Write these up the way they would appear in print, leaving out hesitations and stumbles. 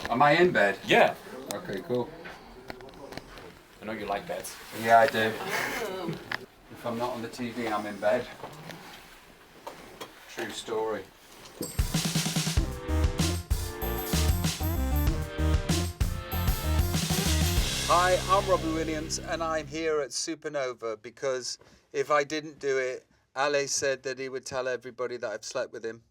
Am I in bed? Yeah. Okay, cool. I know you like beds. Yeah, I do. If I'm not on the TV, I'm in bed. True story. Hi, I'm Robbie Williams and I'm here at Supernova because if I didn't do it, Alla said that he would tell everybody that I've slept with him.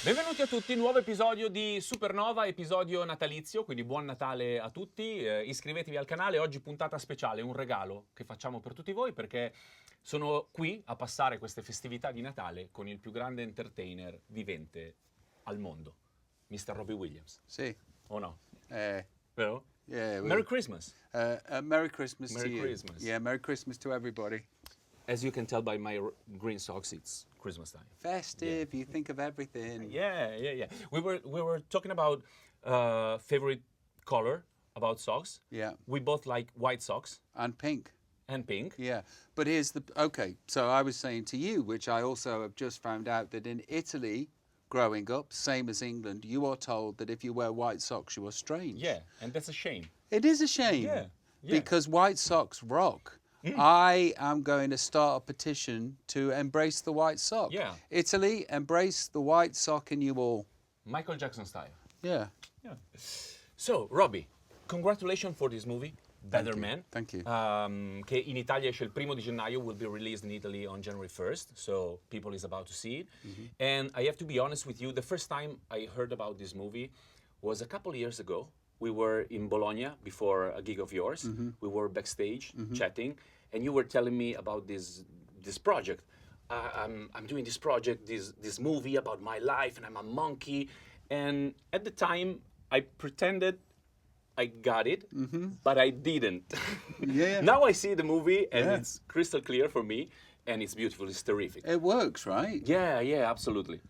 Benvenuti a tutti, nuovo episodio di Supernova, episodio natalizio, quindi buon Natale a tutti. Iscrivetevi al canale, oggi puntata speciale, un regalo che facciamo per tutti voi perché sono qui a passare queste festività di Natale con il più grande entertainer vivente al mondo, Mr. Robbie Williams. Sì. O no? Vero? Yeah. Merry Christmas. Merry Christmas to you. Merry Christmas. Yeah, Merry Christmas to everybody. As you can tell by my green socks, it's Christmas time. Festive, you think of everything. Yeah. We were talking about favorite color about socks. Yeah. We both like white socks And pink. and pink. Yeah, but here's the, okay, so I was saying to you, which I also have just found out, that in Italy, growing up, same as England, you are told that if you wear white socks, you are strange. Yeah, and that's a shame. It is a shame. Yeah. Because white socks rock. I am going to start a petition to embrace the white sock. Yeah. Italy, embrace the white sock in you all. Michael Jackson style. Yeah. So, Robbie, congratulations for this movie, Better Man. Thank you. Che in Italia esce il 1 di gennaio, will be released in Italy on January 1st, so people is about to see it. And I have to be honest with you, the first time I heard about this movie was a couple years ago. We were in Bologna before a gig of yours. We were backstage chatting, and you were telling me about this project. I'm doing this project, this movie about my life, and I'm a monkey. And at the time, I pretended I got it, but I didn't. Yeah. Now I see the movie, and it's crystal clear for me, and it's beautiful. It's terrific. It works, right? Yeah, absolutely.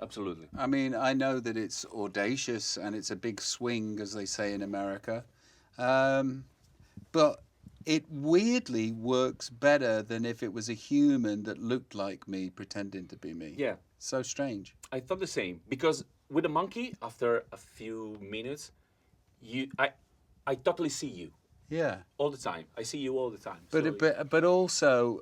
I mean, I know that it's audacious and it's a big swing, as they say in America. But it weirdly works better than if it was a human that looked like me pretending to be me. Yeah. So strange. I thought the same, because with a monkey, after a few minutes, I totally see you Yeah. all the time. I see you all the time. But also,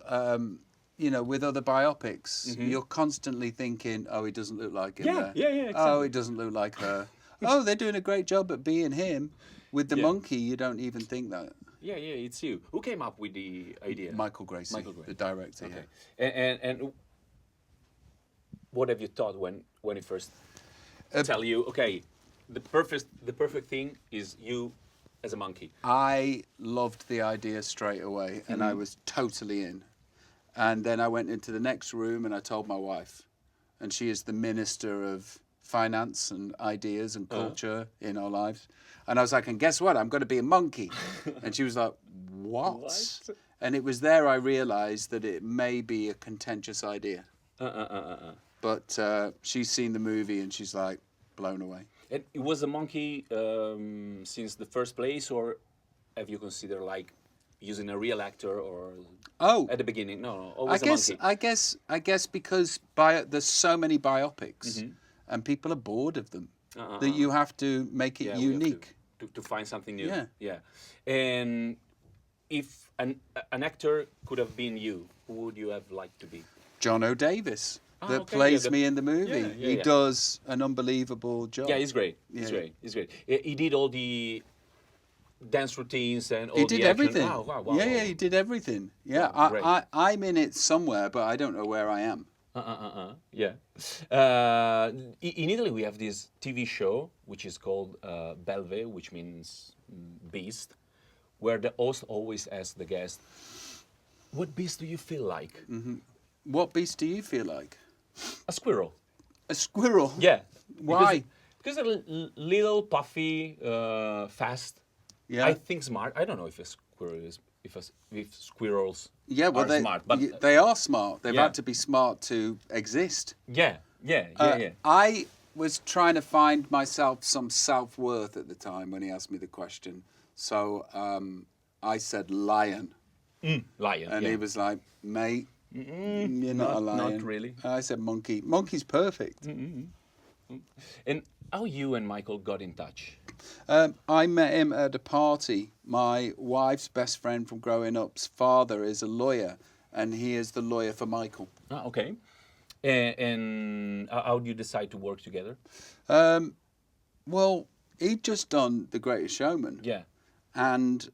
you know, with other biopics, you're constantly thinking, oh, he doesn't look like him there. Yeah, Oh, exactly. he doesn't look like her. Oh, they're doing a great job at being him. With the Yeah. monkey, you don't even think that. Yeah, it's you. Who came up with the idea? Michael Gracie, the director. Okay. Yeah. And what have you thought when he first tell you, okay, the perfect thing is you as a monkey? I loved the idea straight away, and I was totally in. And then I went into the next room and I told my wife, and she is the minister of finance and ideas and culture in our lives. And I was like, and guess what? I'm going to be a monkey. And she was like, what? And it was there I realized that it may be a contentious idea. But she's seen the movie and she's like blown away. And it was a monkey since the first place, or have you considered like using a real actor, or at the beginning? No, always a monkey. I guess because there's so many biopics and people are bored of them that you have to make it unique. To find something new. Yeah. And if an actor could have been you, who would you have liked to be? John O'Davis. That plays me in the movie. He does an unbelievable job. Yeah, he's great. He's great. He did all the dance routines and all he the did action. everything. Wow. Yeah, he did everything. Yeah, I'm in it somewhere, but I don't know where I am. Yeah. In Italy, we have this TV show which is called Belve, which means beast, where the host always asks the guest, "What beast do you feel like?" What beast do you feel like? A squirrel. A squirrel? Yeah. Why? Because they're little, puffy, fast. Yeah. I think smart. I don't know if a squirrel is if squirrels are smart, but they are smart. They've had to be smart to exist. Yeah. I was trying to find myself some self-worth at the time when he asked me the question. So I said lion. Lion. And yeah. he was like, mate, you're not a lion. Not really. And I said, monkey. Monkey's perfect. And how you and Michael got in touch? I met him at a party. My wife's best friend from growing up's father is a lawyer, and he is the lawyer for Michael. Ah, okay. And how do you decide to work together? Well, he'd just done The Greatest Showman. Yeah. And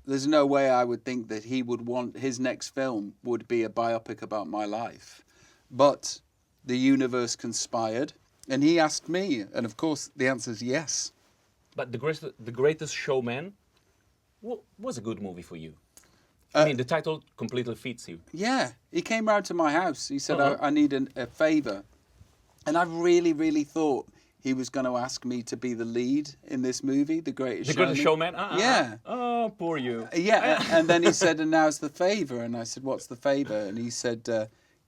there's no way I would think that he would want his next film would be a biopic about my life. But the universe conspired, and he asked me, and of course the answer is yes. But The Greatest Showman was a good movie for you. I mean, the title completely fits you. Yeah, he came round to my house. He said, I need a favour. And I really, really thought he was going to ask me to be the lead in this movie, The Greatest Showman. The Greatest Showman? Yeah. Oh, poor you. Yeah, and then he said, and now's the favour. And I said, what's the favour? And he said,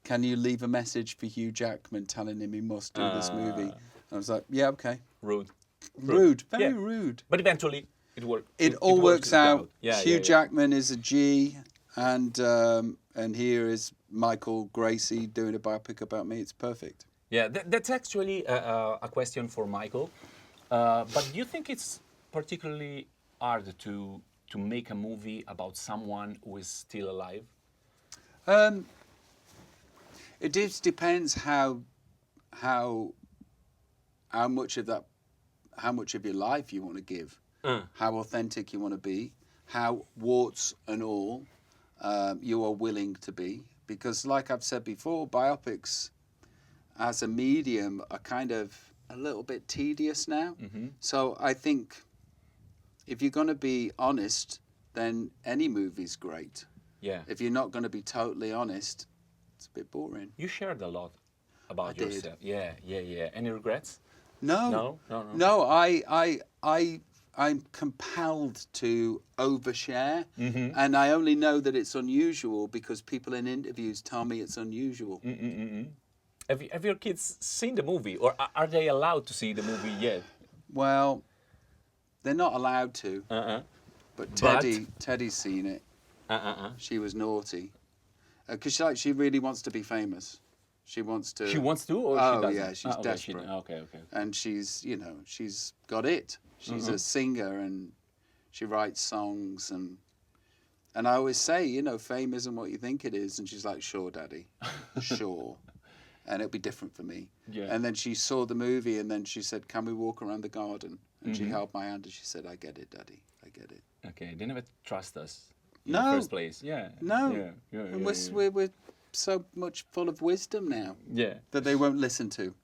can you leave a message for Hugh Jackman telling him he must do this movie? And I was like, yeah, okay. Rude. Very Yeah. rude. But eventually, it worked. It all works out. Yeah, Hugh Jackman is a G, and here is Michael Gracie doing a biopic about me. It's perfect. Yeah, that's actually a question for Michael. But do you think it's particularly hard to make a movie about someone who is still alive? It just depends how much of your life you want to give, how authentic you want to be, how warts and all you are willing to be. Because, like I've said before, biopics as a medium are kind of a little bit tedious now. So I think if you're going to be honest, then any movie's great. Yeah. If you're not going to be totally honest, it's a bit boring. You shared a lot about I did. yourself. Yeah. Any regrets? No. No. No, I'm compelled to overshare, and I only know that it's unusual because people in interviews tell me it's unusual. Have your kids seen the movie, or are they allowed to see the movie yet? Well, they're not allowed to, but Teddy's seen it. She was naughty because she really wants to be famous. She wants to. She wants to, or oh she doesn't? yeah, she's desperate. Okay. And she's got it. She's a singer and she writes songs and I always say, fame isn't what you think it is. And she's like, sure, Daddy, sure. And it'll be different for me. Yeah. And then she saw the movie and then she said, can we walk around the garden? And she held my hand and she said, I get it, Daddy, I get it. Okay, they never trust us in No. the first place. Yeah. No. Yeah. And we're so much full of wisdom now Yeah. that they won't listen to.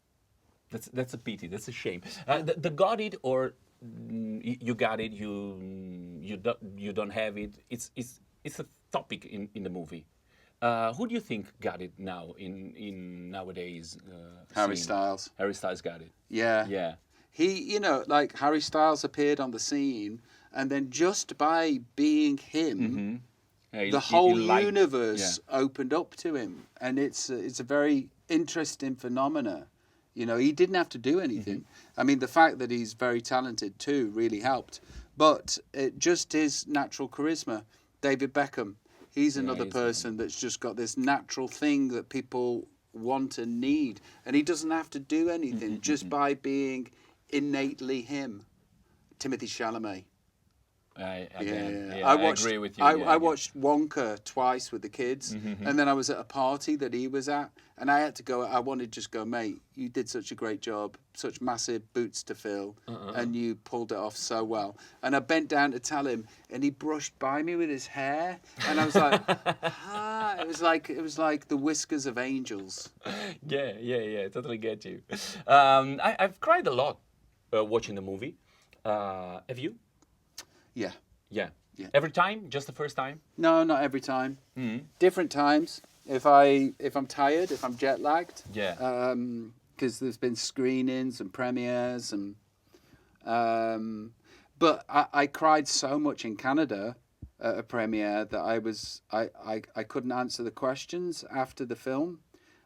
That's a pity. That's a shame. The got it or you got it. You don't have it. It's a topic in the movie. Who do you think got it now in nowadays? Harry scene? Styles. Harry Styles got it. Yeah. Yeah. He, like Harry Styles appeared on the scene, and then just by being him, Yeah, the whole he liked- universe opened up to him, and it's a very interesting phenomena. He didn't have to do anything. I mean, the fact that he's very talented too really helped, but just his natural charisma. David Beckham, he's another person that's just got this natural thing that people want and need, and he doesn't have to do anything just by being innately him. Timothy Chalamet. I watched, agree with you. I watched Wonka twice with the kids, and then I was at a party that he was at, and I had to go. I wanted to just go, mate, you did such a great job, such massive boots to fill, and you pulled it off so well. And I bent down to tell him, and he brushed by me with his hair, and I was like, it was like the whiskers of angels. Yeah. Totally get you. I've cried a lot watching the movie. Have you? Yeah. Yeah. Yeah. Every time? Just the first time? No, not every time. Different times. If I'm tired, if I'm jet lagged. Yeah. Because there's been screenings and premieres and. But I cried so much in Canada at a premiere that I couldn't answer the questions after the film,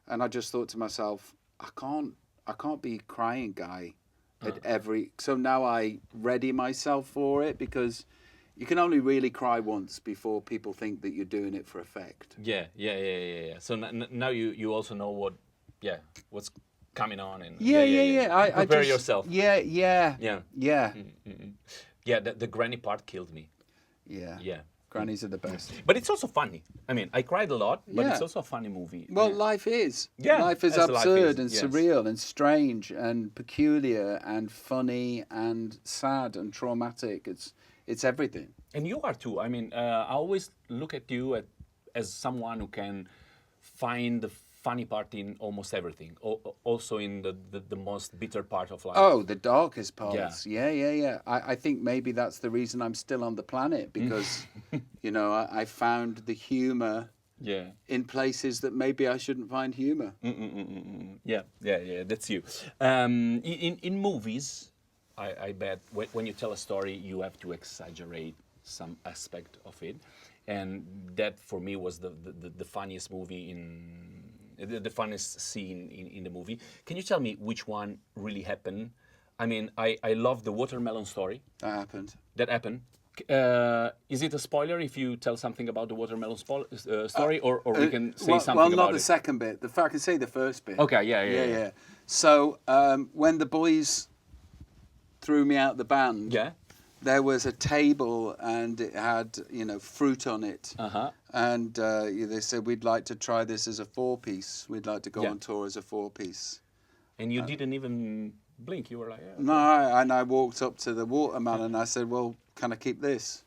and I just thought to myself, I can't be crying guy at every. So now I ready myself for it because you can only really cry once before people think that you're doing it for effect. Yeah. So now you also know what's coming on and I prepare just, yourself. Yeah. Yeah, the granny part killed me. Yeah. Grannies are the best. But it's also funny. I mean, I cried a lot, but Yeah. it's also a funny movie. Well, life is. Yeah, Life is as life absurd is, and yes. surreal and strange and peculiar and funny and sad and traumatic. It's everything. And you are too. I mean, I always look at you as someone who can find the funny part in almost everything. Also in the most bitter part of life. Oh, the darkest parts. Yeah. I think maybe that's the reason I'm still on the planet, because, I found the humor in places that maybe I shouldn't find humor. Yeah, that's you. In movies, I bet when you tell a story, you have to exaggerate some aspect of it. And that, for me, was the funniest movie the funniest scene in the movie. Can you tell me which one really happened? I mean, I love the watermelon story. That happened. Is it a spoiler if you tell something about the watermelon story, or we can say something about it? Well, not the second bit. I can say the first bit. Okay, yeah. So when the boys threw me out the band, there was a table and it had, fruit on it. And they said, we'd like to try this as a 4-piece. We'd like to go on tour as a 4-piece. And you didn't even blink. You were like, okay. No, and I walked up to the watermelon and I said, well, can I keep this?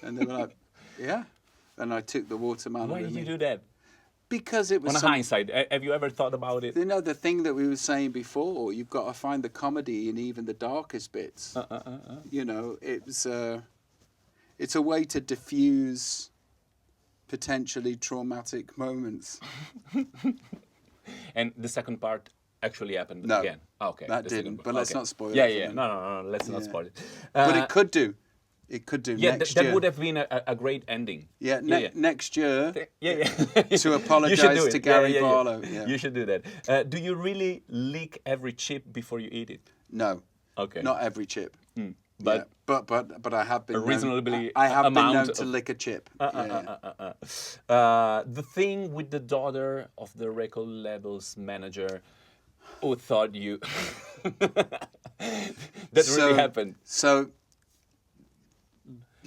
And they were like, yeah. And I took the watermelon. Why did you do that? Because it was on hindsight, have you ever thought about it? The thing that we were saying before, you've got to find the comedy in even the darkest bits. It's a way to diffuse potentially traumatic moments. And the second part actually happened No, again. Okay, that didn't. But let's not spoil it. Yeah. No. Let's not spoil it. But it could do. It could do next year. That would have been a great ending. Next year. To You apologise to Gary Barlow. Yeah. You should do that. Do you really lick every chip before you eat it? No. Okay. Not every chip. But I have been reasonably I have been known amount to lick a chip. The thing with the daughter of the record label's manager, who thought you really happened. So.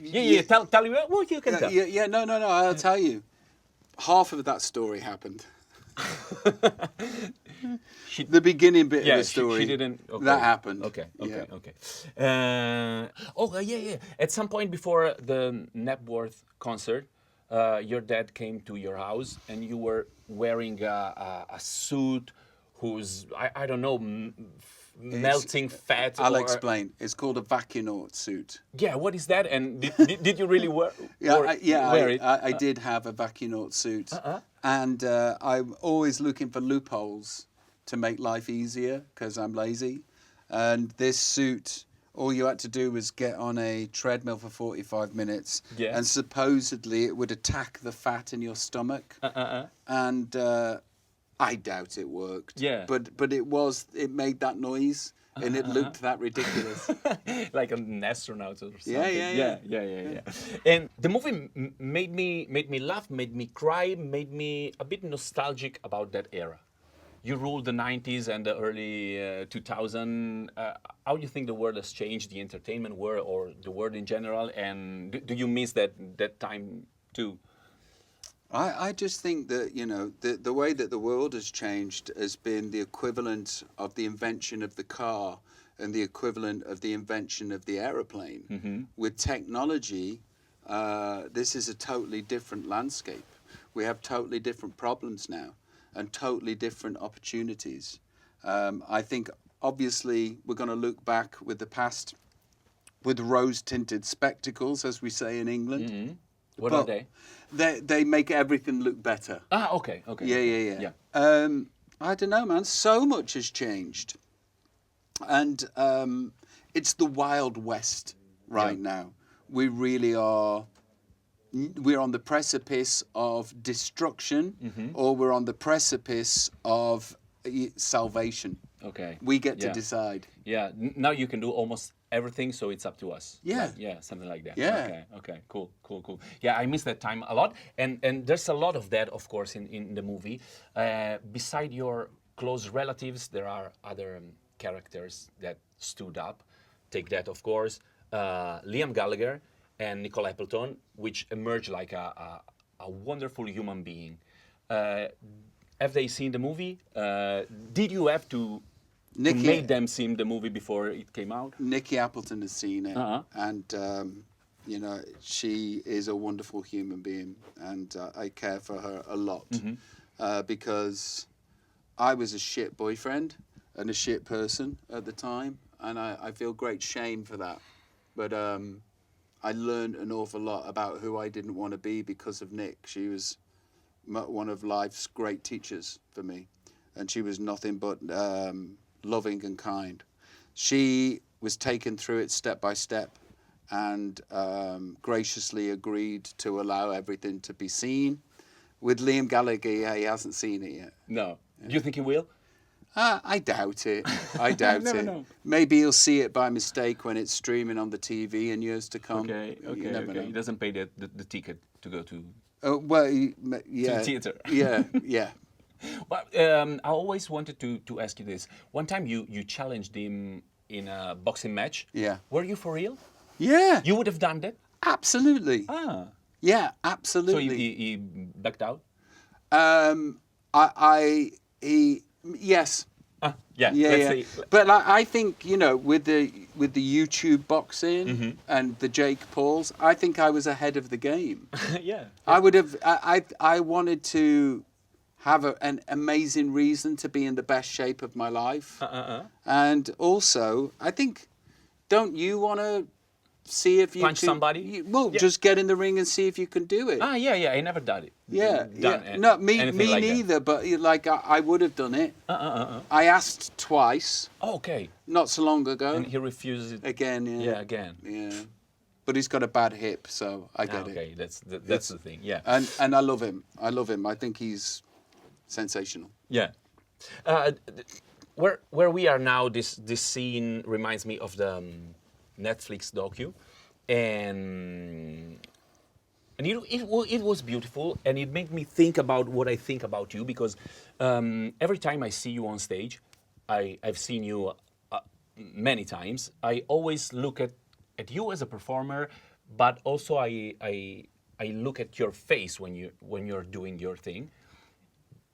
Tell you what you can tell. No. I'll tell you. Half of that story happened. The beginning bit of the story. She didn't. Okay. That happened. Okay. At some point before the Knapworth concert, your dad came to your house and you were wearing a suit whose I don't know. Melting fat. I'll explain. It's called a vacunaut suit. Yeah, what is that? And did you really wear it? I did have a vacunaut suit. And I'm always looking for loopholes to make life easier because I'm lazy. And this suit, all you had to do was get on a treadmill for 45 minutes. Yeah. And supposedly it would attack the fat in your stomach. And I doubt it worked. Yeah. But it made that noise and it looked that ridiculous. Like an astronaut or something. Yeah. And the movie made me laugh, made me cry, made me a bit nostalgic about that era. You ruled the 90s and the early 2000. How do you think the world has changed, the entertainment world or the world in general? And do you miss that time too? I just think that, the way that the world has changed has been the equivalent of the invention of the car and the equivalent of the invention of the aeroplane. With technology, this is a totally different landscape. We have totally different problems now and totally different opportunities. I think, obviously, we're going to look back with the past with rose-tinted spectacles, as we say in England. What are they? They make everything look better. Okay. Yeah. I don't know, man. So much has changed. And it's the Wild West right now. We really are... We're on the precipice of destruction or we're on the precipice of salvation. Okay. We get to decide. Yeah. Now you can do almost everything, so it's up to us. Yeah. Like, yeah, something like that. Yeah. Okay. Okay. Cool. Yeah, I miss that time a lot, and there's a lot of that, of course, in the movie. Beside your close relatives, there are other characters that stood up. Take that, of course, Liam Gallagher and Nicole Appleton, which emerged like a wonderful human being. Have they seen the movie? Did you have to make them see the movie before it came out? Nikki Appleton has seen it, Uh-huh. and you know, she is a wonderful human being, and I care for her a lot because I was a shit boyfriend and a shit person at the time, and I feel great shame for that. But I learned an awful lot about who I didn't want to be because of Nick. She was one of life's great teachers for me, and she was nothing but loving and kind. She was taken through it step by step and graciously agreed to allow everything to be seen. With Liam Gallagher, he hasn't seen it yet. No. Do you think he will? I doubt it. I doubt Never it. know. Maybe he'll see it by mistake when it's streaming on the TV in years to come. Okay. You never know. He doesn't pay the ticket to go to Well, yeah. to the theater. Yeah. Well, I always wanted to ask you this. One time you challenged him in a boxing match. Yeah. Were you for real? Yeah. You would have done that? Absolutely. Ah. Yeah, So absolutely. he backed out? Yes. Yeah. Yeah, let's yeah. say. But I think, you know, with the YouTube boxing and the Jake Pauls, I think I was ahead of the game. Yeah. I would have. I wanted to have an amazing reason to be in the best shape of my life, and also I think, don't you want to see if you Punch can, somebody? just get in the ring and see if you can do it. Yeah. I never done it. No, me anything like that. neither. But like I would have done it. I asked twice, Oh, okay. not so long ago. And he refused it. Again, yeah. Yeah, again. Yeah. But he's got a bad hip, so I get it. Okay, that's the thing. Yeah. And I love him. I think he's sensational. Yeah. Where we are now, this scene reminds me of the Netflix docu, and it was beautiful, and it made me think about what I think about you, because every time I see you on stage, I've seen you many times. I always look at you as a performer, but also I look at your face when you're doing your thing.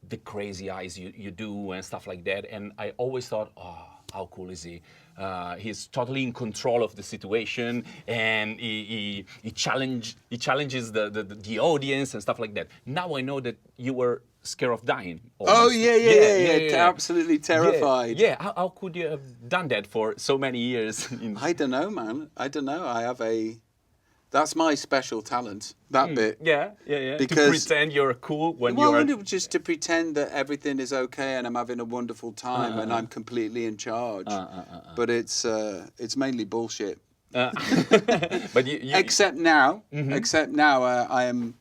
The crazy eyes you do and stuff like that, and I always thought, oh, how cool is he? He's totally in control of the situation, and he challenges the audience and stuff like that. Now I know that you were scared of dying. Almost. Oh yeah. Absolutely terrified. Yeah. How could you have done that for so many years? I don't know, man. I don't know. That's my special talent. That bit. Yeah. Because to pretend you're cool when you're. Just to pretend that everything is okay and I'm having a wonderful time and I'm completely in charge. But it's mainly bullshit. But you Except now, I'm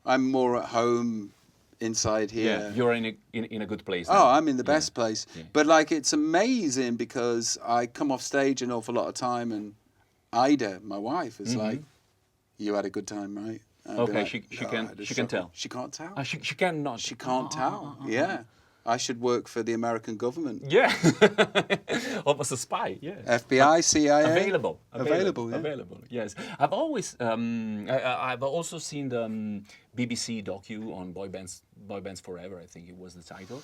more at home inside here. Yeah, you're in a good place. Oh, now. I'm in the best place. Yeah. But like, it's amazing because I come off stage an awful lot of time, and Ida, my wife, is like, "You had a good time, right?" And I'd be Okay, like, she "Oh, I can had a she can struggle." tell. She can't tell. She cannot. She can't tell. Yeah, I should work for the American government. Yeah, almost a spy. Yeah. FBI, CIA. Available. Yeah. Available. Yes. I've always. I've also seen the BBC docu on boy bands forever. I think it was the title,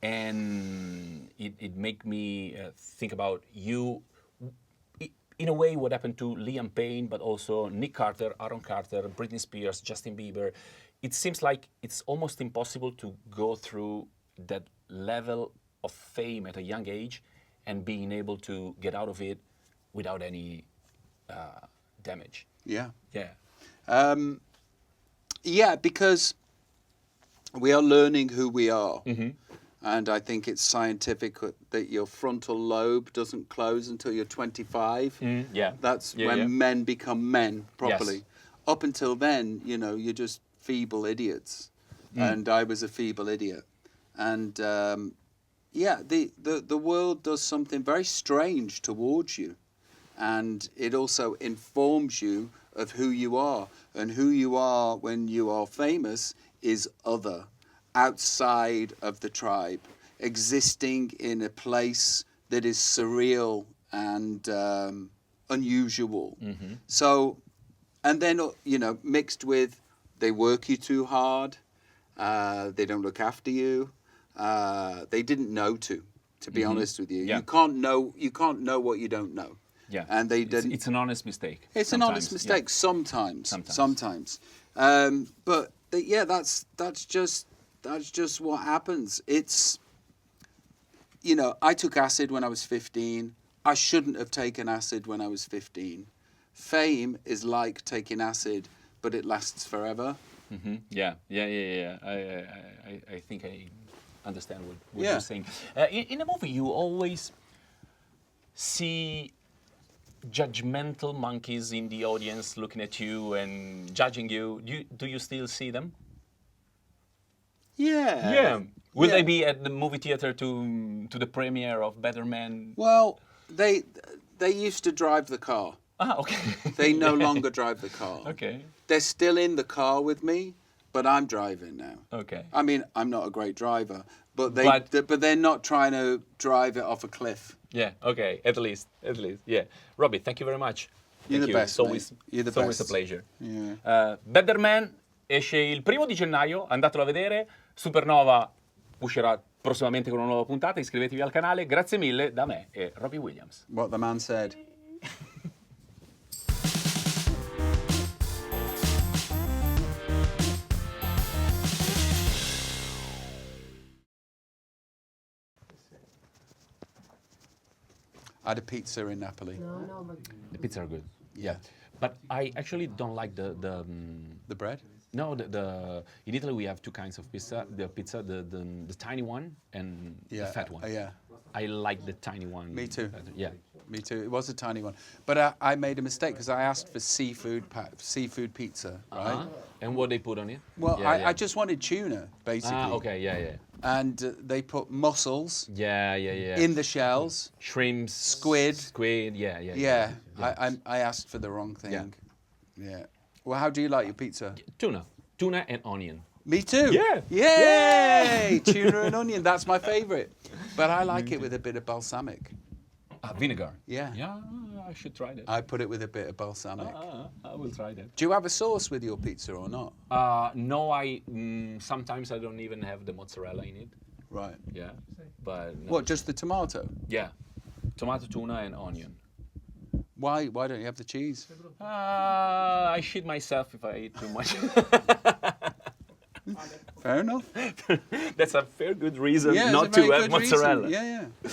and it made me think about you. In a way, what happened to Liam Payne, but also Nick Carter, Aaron Carter, Britney Spears, Justin Bieber. It seems like it's almost impossible to go through that level of fame at a young age and being able to get out of it without any damage. Yeah. Yeah. Yeah, because we are learning who we are. And I think it's scientific that your frontal lobe doesn't close until you're 25. Yeah. That's when men become men properly. Yes. Up until then, you're just feeble idiots. And I was a feeble idiot. And yeah, the world does something very strange towards you, and it also informs you of who you are, and who you are when you are famous is other, outside of the tribe, existing in a place that is surreal and unusual. So, and then mixed with they work you too hard, they don't look after you, they didn't know to be honest with you. Yeah. You can't know what you don't know. Yeah, And they didn't. It's an honest mistake. It's an honest mistake sometimes. But that's just what happens. It's, I took acid when I was 15. I shouldn't have taken acid when I was 15. Fame is like taking acid, but it lasts forever. Yeah. I think I understand what Yeah. you're saying. In a movie, you always see judgmental monkeys in the audience looking at you and judging you. Do you still see them? Yeah. Will Yeah. they be at the movie theater to the premiere of Better Man? Well, they used to drive the car. Okay. They no longer drive the car. Okay. They're still in the car with me, but I'm driving now. Okay. I mean, I'm not a great driver, but But- they're not trying to drive it off a cliff. Yeah. Okay. At least. Yeah. Robbie, thank you very much. You're Thank the you. best, It's always, mate. You're the it's always best. a pleasure. Yeah. Better Man esce il 1 gennaio, andatelo a vedere. Supernova uscirà prossimamente con una nuova puntata. Iscrivetevi al canale. Grazie mille da me e Robbie Williams. What the man said. I had a pizza in Napoli. The pizza are good. Yeah. But I actually don't like the The bread? no the in Italy we have two kinds of pizza. The tiny one and Yeah. the fat one. Yeah. I like the tiny one. Me too. better. Yeah. Me too. It was a tiny one. But I made a mistake because I asked for seafood pizza, right? And what they put on it? Well, Yeah, I just wanted tuna, basically. okay, yeah. And they put mussels Yeah. in the shells. Shrimps, Squid. yeah. Yeah. I asked for the wrong thing. Yeah. Well, how do you like your pizza? Tuna and onion. Me too. Yeah. Yay! Tuna and onion. That's my favorite. But I like it with a bit of balsamic. Vinegar. Yeah. Yeah, I should try that. I put it with a bit of balsamic. I will try that. Do you have a sauce with your pizza or not? No, sometimes I don't even have the mozzarella in it. Right. Yeah, but no. What, just the tomato? Yeah, tomato, tuna, and onion. Why don't you have the cheese? I shit myself if I eat too much. Fair enough. That's a fair good reason Yeah, it's not a very to have good mozzarella. reason. Yeah.